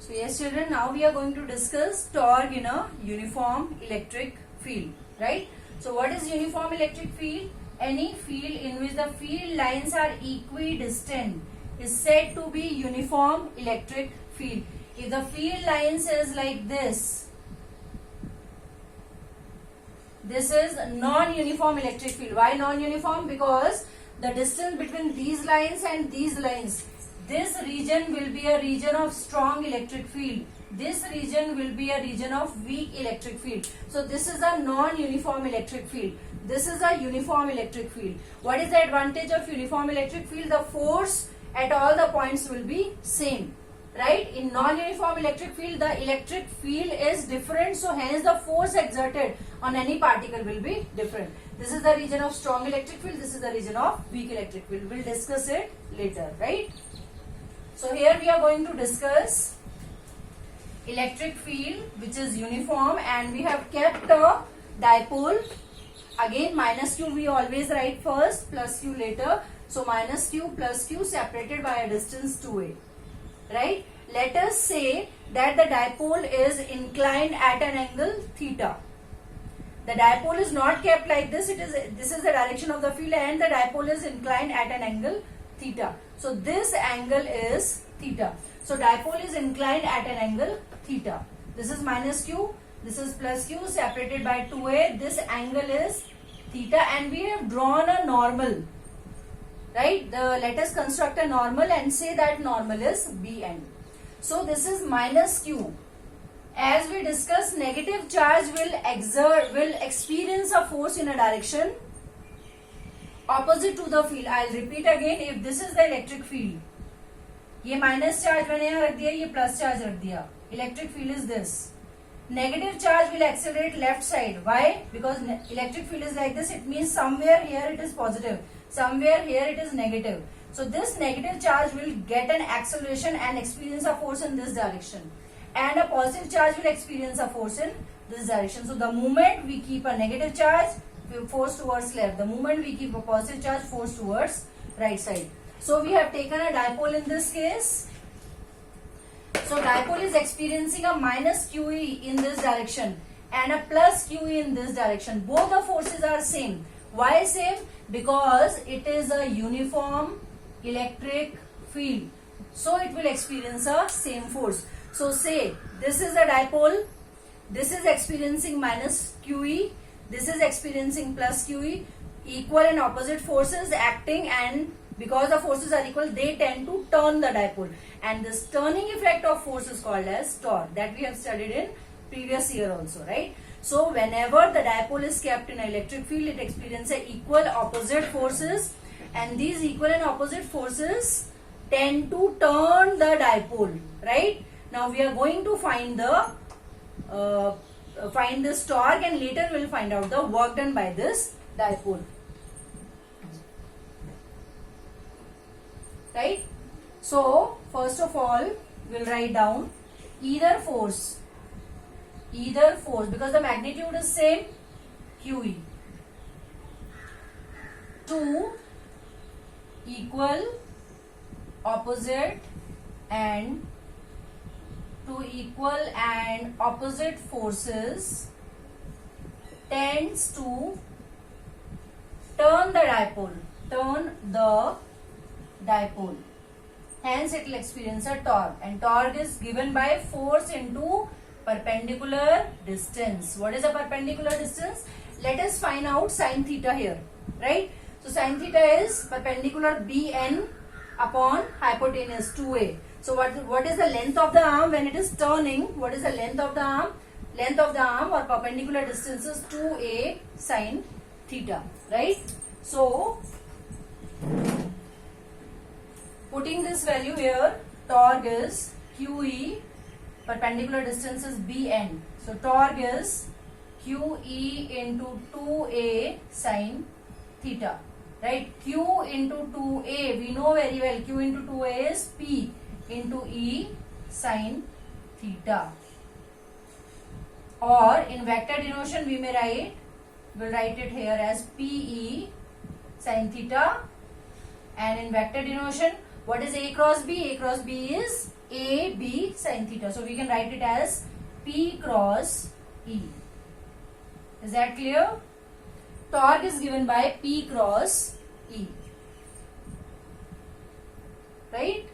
So yes children, now we are going to discuss torque in a uniform electric field, right? So what is uniform electric field? Any field in which the field lines are equidistant is said to be uniform electric field. If the field lines is like this is non-uniform electric field. Why non-uniform? Because the distance between these lines and these lines, this region will be a region of strong electric field. This region will be a region of weak electric field. So this is a non-uniform electric field. This is a uniform electric field. What is the advantage of uniform electric field? The force at all the points will be same. Right? In non-uniform electric field, the electric field is different, so hence the force exerted on any particle will be different. This is the region of strong electric field, this is the region of weak electric field. We'll discuss it later, right? So here we are going to discuss electric field which is uniform, and we have kept a dipole. Again, minus q we always write first, plus q later. So minus q plus q separated by a distance 2a. Right? Let us say that the dipole is inclined at an angle theta. The dipole is not kept like this. This is the direction of the field, and the dipole is inclined at an angle theta. So this angle is theta. So dipole is inclined at an angle theta. This is minus q. This is plus q separated by 2a. This angle is theta, and we have drawn a normal. Right? Let us construct a normal and say that normal is Bn. So this is minus q. As we discussed, negative charge will experience a force in a direction opposite to the field. I'll repeat again. If this is the electric field, ये minus charge मैंने यहाँ रख दिया, ये plus charge रख दिया. Electric field is this. Negative charge will accelerate left side. Why? Because electric field is like this. It means somewhere here it is positive. Somewhere here it is negative. So this negative charge will get an acceleration and experience a force in this direction. And a positive charge will experience a force in this direction. So the moment we keep a negative charge, force towards left. The moment we keep a positive charge, force towards right side. So we have taken a dipole in this case. So dipole is experiencing a minus QE in this direction and a plus QE in this direction. Both the forces are same. Why same? Because it is a uniform electric field. So it will experience a same force. So say this is a dipole. This is experiencing minus QE. This is experiencing plus QE. Equal and opposite forces acting, and because the forces are equal, they tend to turn the dipole. And this turning effect of force is called as torque, that we have studied in previous year also, right? So whenever the dipole is kept in an electric field, it experiences equal opposite forces, and these equal and opposite forces tend to turn the dipole, right? Now we are going to find this torque, and later we will find out the work done by this dipole. Right? So first of all, we'll write down either force, because the magnitude is same, QE, two equal opposite forces tends to turn the dipole. Hence it will experience a torque, and torque is given by force into perpendicular distance. What is a perpendicular distance? Let us find out sin theta here, right? So sin theta is perpendicular Bn upon hypotenuse 2a. So what is the length of the arm when it is turning? What is the length of the arm? Length of the arm or perpendicular distance is 2a sin theta, right? So putting this value here, torque is QE, perpendicular distance is Bn. So torque is QE into 2a sin theta, right? Q into 2a, we know very well, Q into 2a is P into E sin theta. Or in vector denotation we'll write it here as PE sin theta, and in vector denotation What is A cross B? A cross B is AB sin theta. So we can write it as P cross E. Is that clear? Torque is given by P cross E. Right?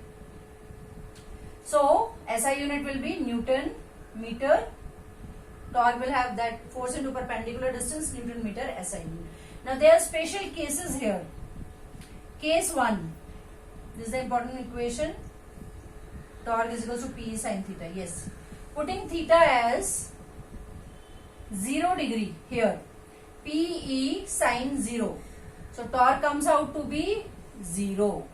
So SI unit will be Newton meter. Torque will have that force into perpendicular distance, Newton meter SI unit. Now there are special cases here. Case 1. This is the important equation. Torque is equal to P sin theta. Yes. Putting theta as 0 degree here. PE sin 0. So torque comes out to be 0.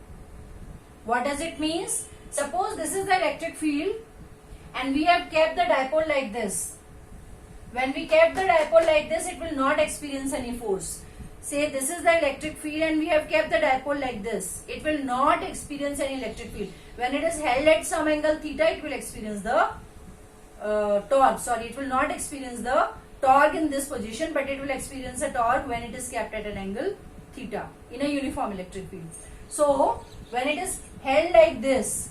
What does it mean? Suppose this is the electric field and we have kept the dipole like this. When we kept the dipole like this, it will not experience any force. Say this is the electric field and we have kept the dipole like this. It will not experience any electric field. When it is held at some angle theta, it will experience the torque. Sorry, it will not experience the torque in this position, but it will experience a torque when it is kept at an angle theta in a uniform electric field. So, when it is held like this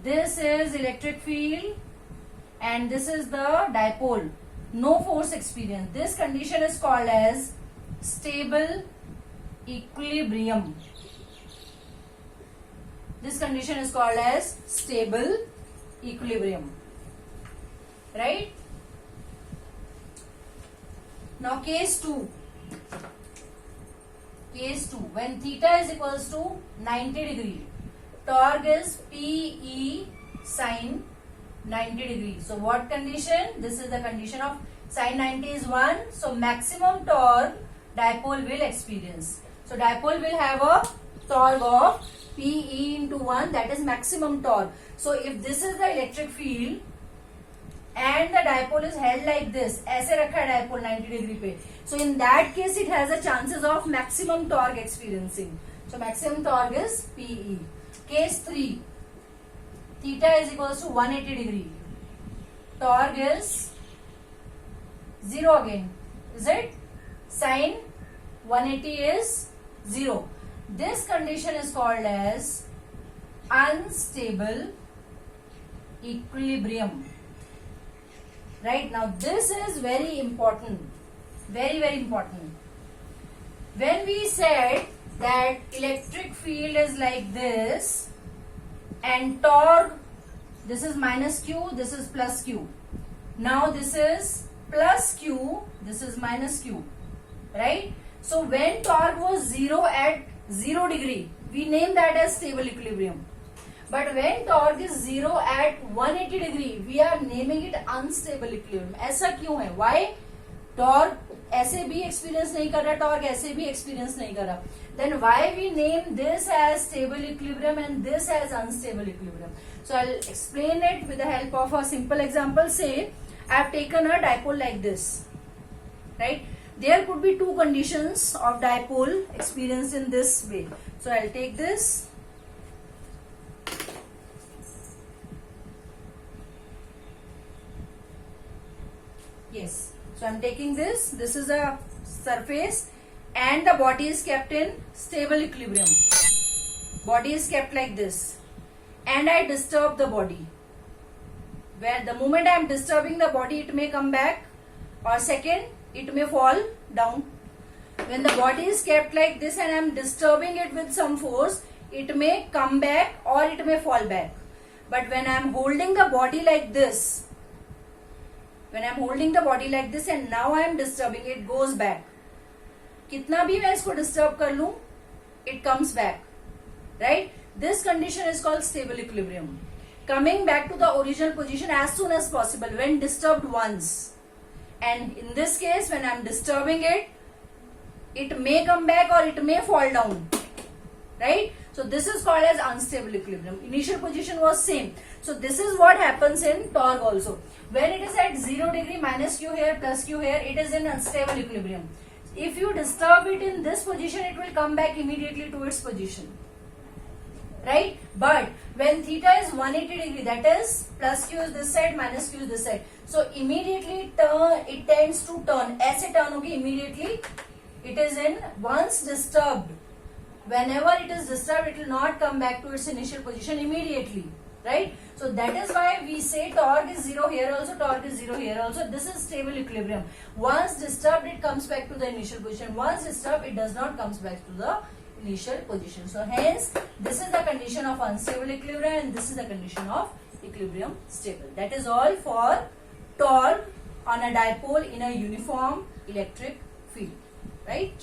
is electric field and this is the dipole. No force experience. This condition is called as stable equilibrium. This condition is called as stable equilibrium. Right? Now case 2. Case 2. When theta is equals to 90 degree, torque is PE sin 90 degree. So what condition? This is the condition of sin 90 is 1. So maximum torque dipole will experience. So dipole will have a torque of PE into 1, that is maximum torque. So if this is the electric field and the dipole is held like this, ऐसे रखा है dipole 90 degree पे. So in that case it has a chances of maximum torque experiencing. So maximum torque is PE. Case 3. Theta is equals to 180 degree. Torque is 0 again. Is it? Sin 180 is 0. This condition is called as unstable equilibrium. Right? Now this is very important. Very, very important. When we said that electric field is like this and torque, this is minus Q, this is plus Q. Now this is plus Q, this is minus Q. Right? So when torque was 0 at 0 degree, we name that as stable equilibrium. But when torque is 0 at 180 degree, we are naming it unstable equilibrium. ऐसा क्यों है? Why? Torque ऐसे भी experience नहीं कर रहा, torque ऐसे भी experience नहीं कर रहा. Then why we name this as stable equilibrium and this as unstable equilibrium? So I'll explain it with the help of a simple example. Say I have taken a dipole like this. Right? There could be two conditions of dipole experienced in this way. So I'll take this. Yes. So I'm taking this. This is a surface and the body is kept in stable equilibrium. Body is kept like this. And I disturb the body. Where the moment I am disturbing the body, it may come back. Or second, it may fall down. When the body is kept like this and I am disturbing it with some force, it may come back or it may fall back. But when I am holding the body like this, and now I am disturbing, it goes back. कितना भी मैं इसको disturb कर लूं, it comes back. Right? This condition is called stable equilibrium. Coming back to the original position as soon as possible when disturbed once. And in this case, when I am disturbing it, it may come back or it may fall down. Right? So this is called as unstable equilibrium. Initial position was same. So this is what happens in torque also. When it is at 0 degree, minus Q here, plus Q here, it is in unstable equilibrium. If you disturb it in this position, it will come back immediately to its position. Right? But when theta is 180 degree, that is plus Q is this side, minus Q is this side. So immediately it tends to turn. ऐसे turn होगी immediately. It is in once disturbed. whenever it is disturbed, it will not come back to its initial position immediately, right? So that is why we say torque is 0 here also, torque is 0 here also. This is stable equilibrium. Once disturbed, it comes back to the initial position. Once disturbed, it does not comes back to the initial position. So hence, this is the condition of unstable equilibrium and this is the condition of equilibrium stable. That is all for torque on a dipole in a uniform electric field, right?